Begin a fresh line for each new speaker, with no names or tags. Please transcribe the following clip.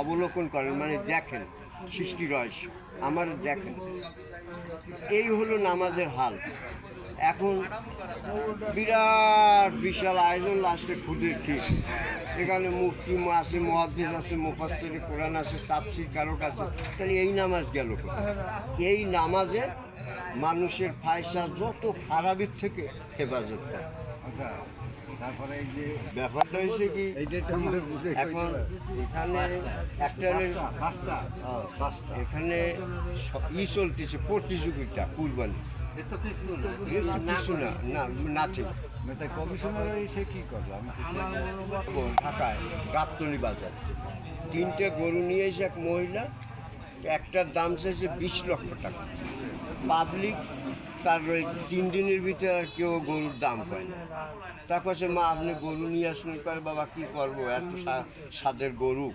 অবলোকন করেন, মানে দেখেন সৃষ্টি রহস্য আমার দেখেন। এই হলো নামাজের হাল। এখন বিরাট বিশাল আয়োজন, লাস্টে খুদের ঠিক। এখানে মুফতি আছে, মুহাদ্দিস আছে, মুফাসসির কোরআন আছে, তাফসীর কারক আছে। তাহলে এই নামাজ গেল কোথায়? এই নামাজে মানুষের ফায়সা যত খারাপের থেকে হেফাজত করে।
আচ্ছা, তারপরে এই যে
ব্যাপারটা হয়েছে কি, এখন এখানে একটা এখানে চলতেছে প্রতিযোগিতা কুরবানি।
এ তো কিছু না,
কিছু না, না নাথিং।
মেটা কমিশনার এসে কি করলো? আমি তো
ঢাকায় গাবতলী বাজার 3টে গরু নিয়ে এসে এক মহিলা, একটার দাম চাইছে 20 লক্ষ টাকা। পাবলিক তার ওই 3 দিনের ভিতরে আর কেউ গরুর দাম পায় না। তারপর সে মা আপনি গরু নিয়ে আসলেন, কয় বাবা কী করবো, এত স্বাদের গরু